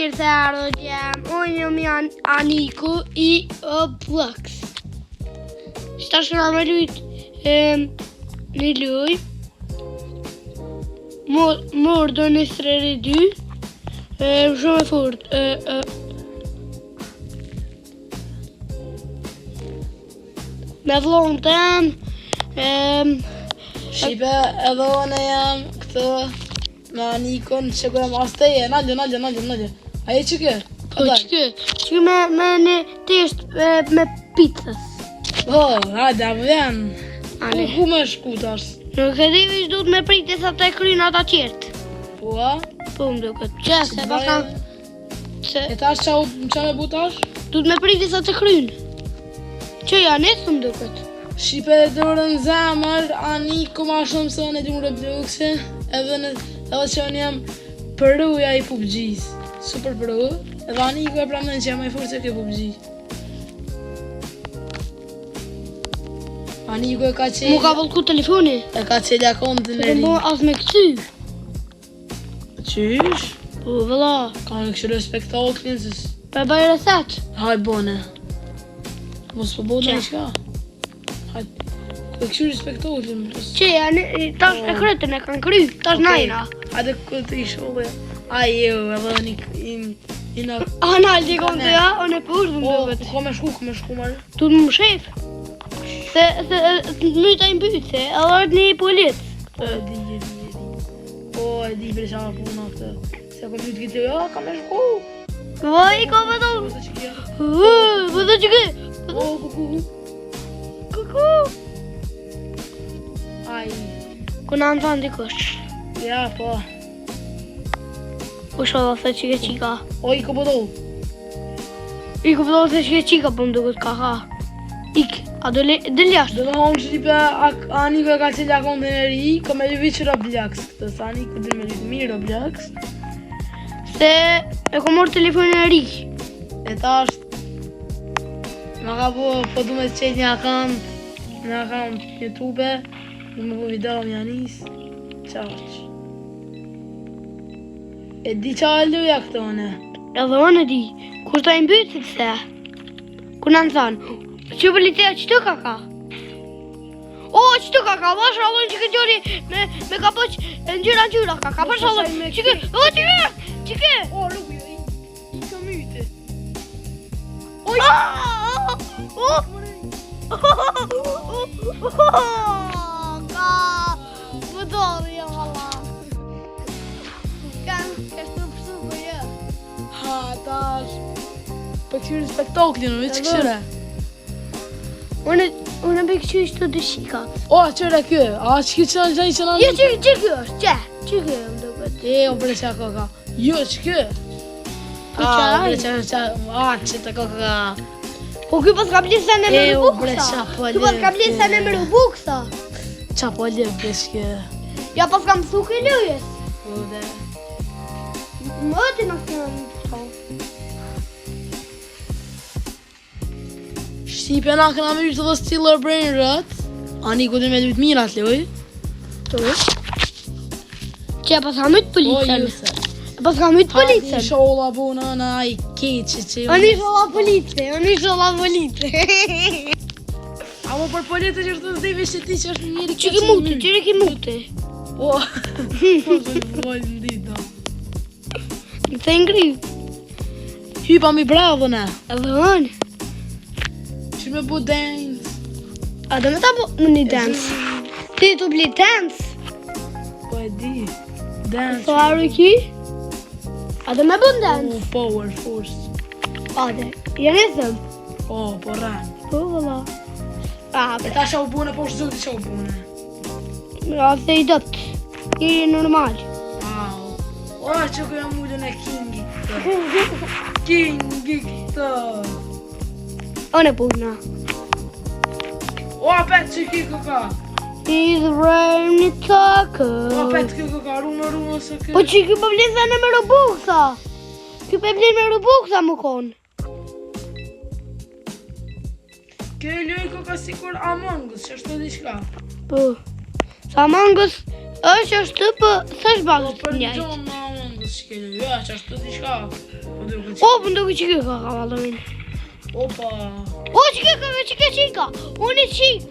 Mirë se ardhëm, unë jam Aniku I Roblox. Shtash nga me lujt një luj Mordor në Streri 2. Shumë e fort. Me vllon tem. Shipe edhe unë jam këtë me Anikun që kërëm asteje, nalë. Aje që kë? Po që me një test me pizzas. Po, hajde, a më vjen. Ku me shku tash? Nuk e di vish duhet me prit sa të kryin ata tjertë. Po, a? Po më duket. Që se pas E tash qa me bu tash? duhet me prit sa të kryin. Që ja nesë më duket. Shipe dhe dorën zemër, Aniku ma shumë se unë e dim Robloxi, edhe që unë jam përuja I PUBG-s. Super përu, edhe Aniku e pramën që jam e fort se ke PUBG. Aniku e ka qelja... Mu ka vëllku telefoni. E ka qelja kontin e ri. Po as me këty. Qysh? Po vëlla. Ka me këshu respekta o klinësës. Pa bëj reset. Haj bone. Mos po bone i shka. Hajde. Ka këshu respekta o klinësës. Që janë, tash e krytën e kanë kry. Tash najna. Hajde këtë I shodhe. Ajo, edhe ina... Analdi kom të ja, unë e për më duket. Ku me shku marë? Tu më shef. Se myta I mbytse, edhe është një policë. E di. Po, e di për shama puna këtë. Se kom mytë këtë, ja, ka me shku. Vaj, ka me do. Vëtë që kja. Vëtë që ke. O, kuku. Kuku. Aj. Kuna në thonë dikush. Ja, po. U shoda se që ke qika. O, I ko bëdohu. I ku pëllohu se që ke qika po më duket ka ha. Ik, a do del jashtë. Do të thonë shqipe, Aniku e ka qelja kontin e ri, ka me lëviq Roblox këtë, se Aniku din me lëviq mirë Roblox. Se e ko morë telefonin e ri. E tash, ma ka po du me qelj një akant YouTube, du me po video më janis, qaq. E di qa e luja këtë one. Edhe unë e di, kur ta I mbytë se. Kuna në thonë, që policia qëtu ka? O, qëtu ka, bash rallon që këtë gjori me ka poq ngjyra ka bash rallon, që këtë, o, që këtë. O, lugu, I ka myte. Oj! Ka, më dorë jo, valla. Ka shtu për jo. Ha, tash. Për kësiri spektaklin, në që këshire. Unë me këqy ishtë të dëshika. O, qëre kjo, a që kjo që në Jo, që kjo është, që kjo më duket. E, o bre qa kaka. Jo, që kjo. A, bre qa, që të kaka. Po kjo pas ka blisë sa në E, o Robloxa. bre qa po Kjo pas ka blisë sa në Robloxa. Qa po lef, bre që. Ja pas ka mësu këj lujes. O, dhe. Më të në këtë në të. Shqipe na këna me lytë dhe Stealer Brain Rot. Aniku dhe me lytë mirat, loj. To. Që ja pas ka mytë O, policën. juse. Pas ka mytë Hadi policën. shola bona na I keqe që ju. Unë ishë la policë, A mo për politë që është të zdevi që ti që është mirë Që ki mute. O, po të vojnë në ditë. Në të ngri. Hypa mi bravo ne. Edhe unë. Që me bu dance. A do me ta po në një dance. Ti të bli dance. Po e di. Dance. So aru ki. A do me bu në dance. O, power force. Ade, janë e thëm. O, po rran. Po, vëlla. A, E ta qa u bune, po shë zoti qa u bune. a se I dëpt. I normal. Au. O, që ku jam ullën e kingi këtë. Kingi këtë. Unë e puna. O, apet që ki këka. It's rain taco. O, apet ki këka, rume se kë. Po që kjo për blinë zane me Robloxa. Kjo për blinë me Robloxa më konë. Kjo e loj këka sikur Among Us, që është të diçka. Po. Sa Among Us është ashtu, po sa është Po bagës për njajtë. gjonë në Among duket si ke jo, që ashtu diçka. O, më duke që kjo kaka, valomin. Opa. O, që kjo kaka, që kjo qika. Unë i qik.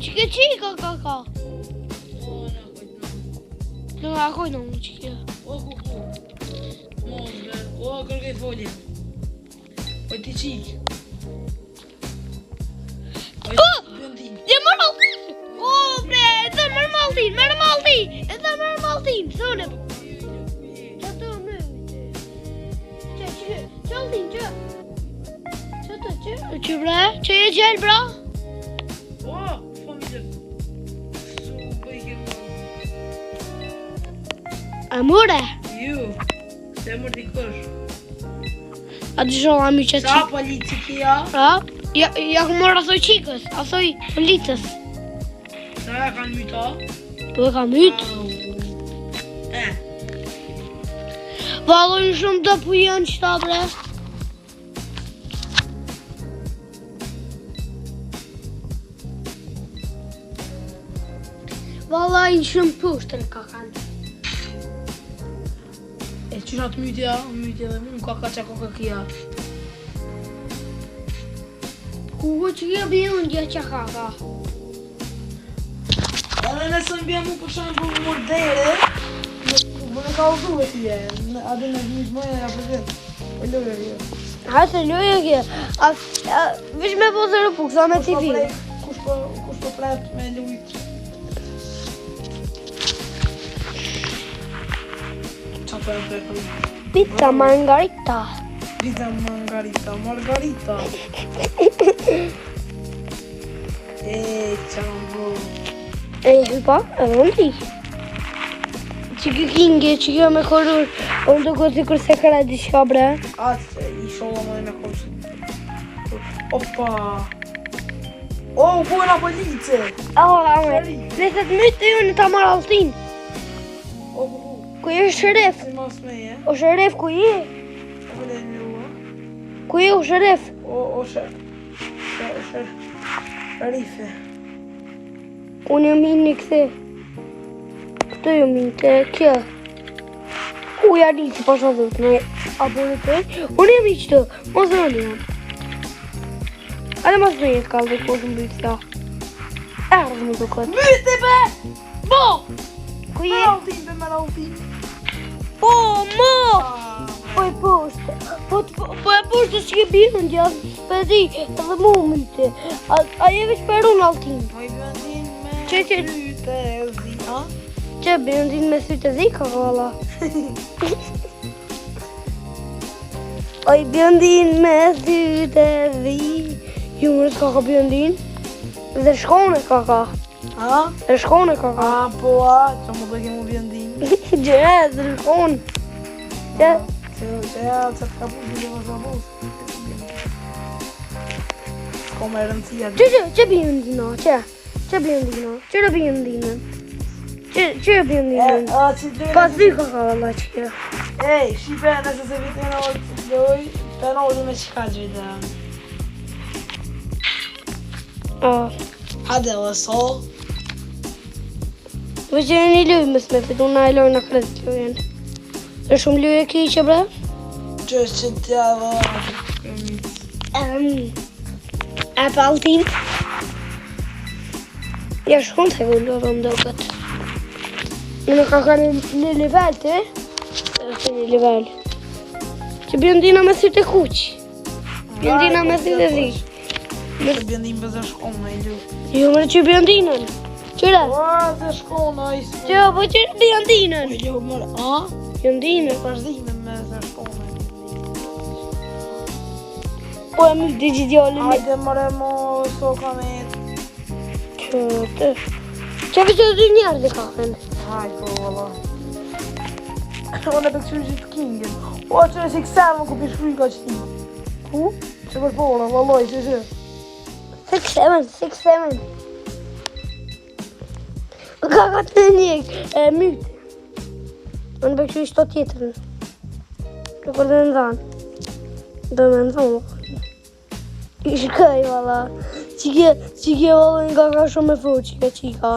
Që kjo qika, kaka. Në nga kojnë unë që kjo. O, kuku. Mosbe. O, kërkej folje. O, ti qik. O, je mërë maltin. O, bre, e të mërë maltin, mërë maltin. E të mërë maltin, thune. Që të më. Që altin, që. Që bre, që je gjellë, bra? O, familje. Su, bëjke A mure? ju, se mërë dikush. A të shoha mi që Sa qik. polici kia? A? Ja ku mërë asoj qikës, asoj policës. Sa ja kanë myta? Po e ka mytë. Valojnë shumë të pu janë qëta, bre. Valojnë shumë pushtën ka kanë. E qyra të mytja dhe mu kaka qa koka kia. Ku që kjo bjën gjë që kaka. Edhe nëse më bja mu për shumë për mordere, më në ka uzu e tje, adë në mytë mëja ja për vetë. E lojë e Ha se loja kjo. Vish me po zërë puk, sa me t'i fi. Kush po plet me lujtë. Qa për e për? Pizza margarita. Pizza margarita. Qa në bu. E hypa, e vëndi. Që kjo kinge, që kjo me korur, unë të këtë sikur se kërë diçka bre. Atë, i sholla më me korë. Opa. O, u bujna police. Ame, nëse të mytë ju në ta marrë altin. O, Ku je shëref? si mas me je. O shëref, ku je? O, le njua. Ku je o shëref? O, sherife. Unë jam minë një këthe. Këto jam minë të kjo. Ja di që pasha dhët me abonete. Unë jam i qëtë, mos në në jam. Ale mos në jetë kalë dhe kosë më bëjtë ka. Rëzë më të këtë. Myte be! Bo! Ku je? Me rautin. Po, mo! Po e poshtë. Po e poshtë që ke bjën në gjatë. Po e di, edhe mu më të. A je veç për unë altin. Po i bëndin me Që? syte e zi, ha? Që bjëndin me sytë e zika, valla. Oj, bjëndin me sytë e zi. Ju mërës kaka bjëndin. Dhe shkone kaka. Ha? Dhe shkone kaka. A, po a, që më bëke mu bëndin. Gjë, dhe shkone. Që? Që të ka pu dhe më zabos. Ko me rëndësia. Që bjëndin o, që? Që bjëndin o? Që rë bjëndin o? Që bjëndin o? A, që të Pas dy kaka, valla, që kjo. Ej, shipe, nëse se vitë në orë të loj, të në orë me qika gjithë. Hade dhe so. Vë që një lujë më smetit, unë na e lojë në kredit lujën. Dhe shumë lujë e ki që bre? Që është që tja dhe E pa altin. Ja shumë të gullu dhe më do këtë. Në ka ka një level të, është një level. Që bjëndina me sytë e kuqë. Bjëndina me sytë e zi. Që bjëndim për zë shkonë në i lu. Jo mërë që bjëndinën. Qëra? O, zë shkonë a i së. Që po që bjëndinën. O, lu mërë, a? Bjëndinën. Përzime me zë shkonë. Po e mërë digitale me. Hajde mërë mo, so ka me Qëtë. Që vë që dy njerë dhe kafen. Hajde, po, valla. Unë e për këshu gjithë kingin. O, që në si kësërë më ku për shkruj ka që ti. Ku? Që për pona, valloj, që që. 6-7. Ka ka të një mytë. Unë për këshu ishto tjetërën. Në kërë dhe në dhanë. Dhe me në dhanë. Ishë kaj, valla. Qike valla nga ka shumë e fru, qika.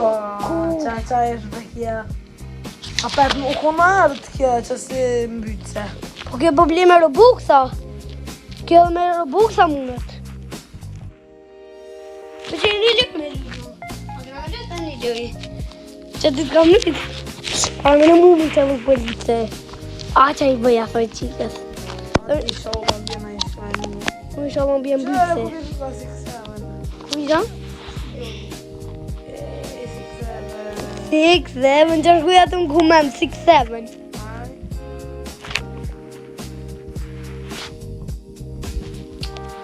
Qa është dhe kja. A pet më konë ardë kjo që si mbytse. Po kjo po bli me Robuxa. Kjo me Robuxa mundet. Po që një lëk me lido. A këna me lëk një lëj. Që të t'kam nëjtë. A me në mumi që më police. A që i bëja thoj qikës. I shohë më bjena i shkajnë. Më shohë më bjen Qëre bëjtëse. ku kështë ka 6-7. Ku i janë? 6-7. 6-7, që shkuja të më kumem, 6-7.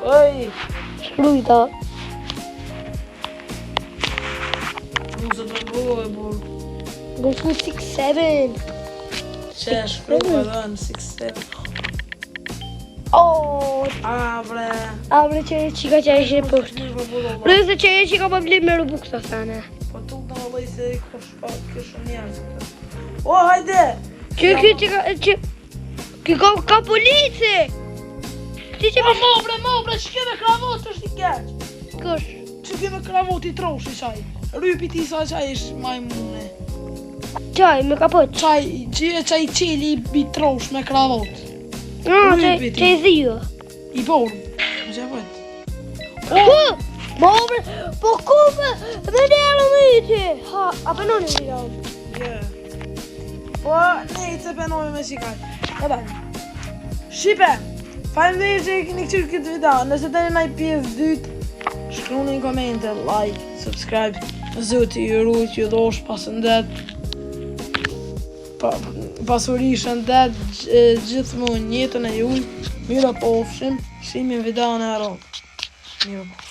Oj, Shkrujta. nuk se të bëgoj, bur. Gëm shku 6-7. Që shkruaj dhe në 6-7. Oh, A, bre. abre që qika që e ishe poshtë. Bre se që e qika pa bli me Robuxa thane. Po tu të më lej se kështë njerës. O, hajde! Kjo ka polici! Ti që Mo, bre, që keme kravot është i keq. Kësh? Që keme kravot i trosh i qaj. Rypi ti sa qaj është majmune. Qaj, me kapot. Qaj qeli i trosh me kravot. Që i dhjo. I borë. Më që e vëtë. Ma bre, po kume, dhe njerë me i ti. Ha, a penoni me jam. Po, ne i të penojme me qikaj. Edhe. Shqipe, faleminderit që e keni këqyrë këtë video. Nëse të një naj pjesë dytë, shkruni në komente, like, subscribe. Zoti ju rujt, ju dosh pasëndet. Pasurishën det gjithmonë jetën e juj. Mira po ofshim, shimin video në aron. Mira po.